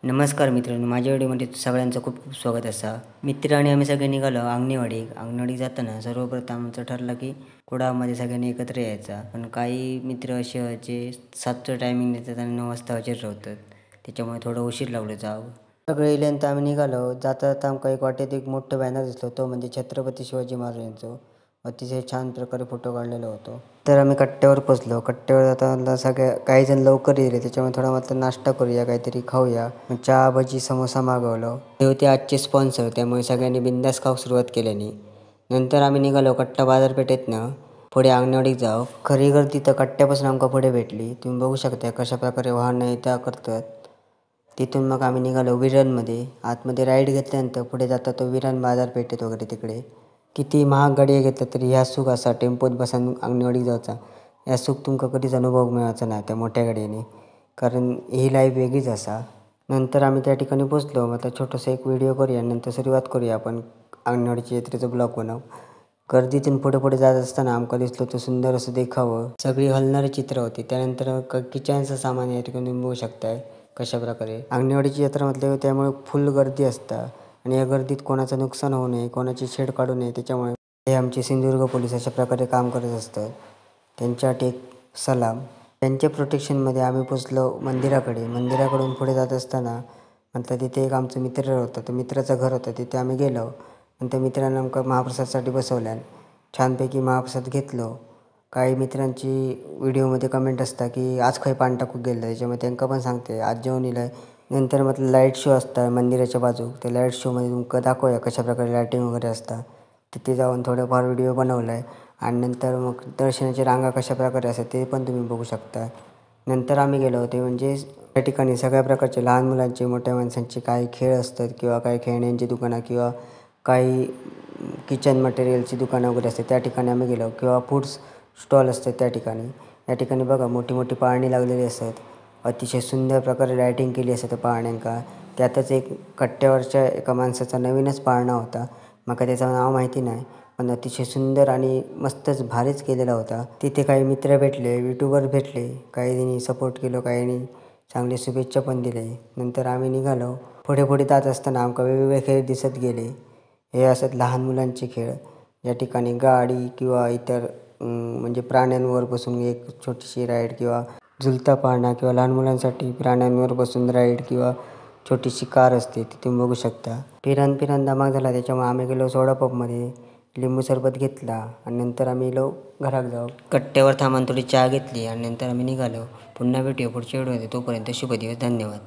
नमस्कार मित्रांनो, माझ्या व्हिडिओमध्ये सगळ्यांचं खूप खूप स्वागत असा. मित्र आणि आम्ही सगळे निघालो अंगणवाडी जाताना सर्वप्रथम आमचं ठरलं की कुडाळमध्ये सगळ्यांनी एकत्र यायचा. पण काही मित्र असे आहेत जे 7चं टायमिंग देतात आणि 9 वाजता हजर राहतात. त्याच्यामुळे थोडं उशीर लागलो जावं. सगळे इल्यांत आम्ही निघालो. जाता जाता आमका एक वाटेत एक मोठं बॅनर दिसलो. तो म्हणजे छत्रपती शिवाजी महाराजांचं. अतिशय छान प्रकारे फोटो काढलेला होतो. तर आम्ही कट्ट्यावर पोचलो. कट्ट्यावर जाताना काही जण लवकर येले, त्याच्यामुळे थोडा म्हटलं नाश्ता करूया, काहीतरी खाऊया. मग चहा, भजी, समोसा मागवलं. ते होते आजचे स्पॉन्सर, त्यामुळे सगळ्यांनी बिंदास खाऊक सुरुवात केल्यानी. नंतर आम्ही निघालो कट्टा बाजारपेठेतनं पुढे अंगणवाडीत जाऊ. खरी गर्दी तर कट्ट्यापासून आमका पुढे भेटली. तुम्ही बघू शकता कशा प्रकारे वाहन येता करतात. तिथून मग आम्ही निघालो विरारमध्ये. आतमध्ये राईड घेतल्यानंतर पुढे जाता तो विरार बाजारपेठेत वगैरे तिकडे. किती महाग गाडी घेतलं तरी ह्या सुख असा टेम्पोत बसून अंगणवाडीत जायचा. ह्या सुख तुमका कधीच अनुभव मिळायचा नाही त्या मोठ्या गाडीने, कारण ही लाईफ वेगळीच असा. नंतर आम्ही त्या ठिकाणी पोचलो. मग आता छोटंसं एक व्हिडिओ करूया, नंतर सुरुवात करूया आपण अंगणवाडीच्या यात्रेचं ब्लॉग बनवू. गर्दीतून पुढे पुढे जात असताना आमका दिसलो तो सुंदर असं देखावं. सगळी हलणारी चित्र होती. त्यानंतर किचनचं सामान या ठिकाणी बघू शकताय कशा प्रकारे. अंगणवाडीची यात्रा म्हटल्यावर त्यामुळे फुल गर्दी असता आणि या गर्दीत कोणाचं नुकसान होऊ नये, कोणाची छेड काढू नये, त्याच्यामुळे हे आमचे सिंधुदुर्ग पोलीस अशा प्रकारे काम करत असतात. त्यांच्यासाठी एक सलाम. त्यांच्या प्रोटेक्शनमध्ये आम्ही पोचलो मंदिराकडे. मंदिराकडून पुढे जात असताना म्हटलं तिथे एक आमचं मित्र होतं. तर मित्राचं घर होतं, तिथे आम्ही गेलो आणि त्या मित्रांना आमका महाप्रसादसाठी बसवल्यान छानपैकी महाप्रसाद घेतलो. काही मित्रांची व्हिडिओमध्ये कमेंट असता की आज खंय पान टाकूक गेलं, त्याच्यामुळे त्यांना पण सांगते आज जेवण येईल. नंतर म्हटलं लाईट शो असता मंदिराच्या बाजूक, त्या लाईट शोमध्ये तुमका दाखवूया कशा प्रकारे लाईटिंग वगैरे असतात. तिथे जाऊन थोडंफार व्हिडिओ बनवला आहे आणि नंतर मग दर्शनाची रांगा कशा प्रकारे असतात ते पण तुम्ही बघू शकता. नंतर आम्ही गेलो होते म्हणजे त्या ठिकाणी सगळ्या प्रकारचे लहान मुलांचे, मोठ्या माणसांचे काही खेळ असतात किंवा काही खेळण्यांची दुकानं किंवा काही किचन मटेरियलची दुकानं वगैरे असतात, त्या ठिकाणी आम्ही गेलो. किंवा फूड्स स्टॉल असतात त्या ठिकाणी. या ठिकाणी बघा मोठी मोठी पाळणी लागलेली असतात. अतिशय सुंदर प्रकारे लायटिंग केली असते त्या पाळण्यांका. त्यातच एक कट्ट्यावरच्या एका माणसाचा नवीनच पाळणा होता. माका त्याचं नाव माहिती नाही, पण अतिशय सुंदर आणि मस्तच भारीच केलेला होता. तिथे काही मित्र भेटले, यूट्यूबर भेटले. काहींनी सपोर्ट केलं, काहींनी चांगले शुभेच्छा पण दिले. नंतर आम्ही निघालो. पुढे पुढे जात असताना आमका वेगवेगळे खेळ दिसत गेले. हे असत लहान मुलांचे खेळ. या ठिकाणी गाडी किंवा इतर म्हणजे प्राण्यांवर बसून एक छोटीशी राईड किंवा झुलता पाळणा किंवा लहान मुलांसाठी प्राण्यांवर बसून राईड किंवा छोटीशी कार असते, ती तुम्ही बघू शकता. फिरण धमाक झाला, त्याच्यामुळे आम्ही गेलो सोडा पबमध्ये. लिंबू सरबत घेतला आणि नंतर आम्ही गेलो घरात जाऊ. कट्ट्यावर थांबून थोडी चहा घेतली आणि नंतर आम्ही निघालो. पुन्हा भेटूया पुढच्या व्हिडिओमध्ये. तोपर्यंत शुभ दिवस. धन्यवाद.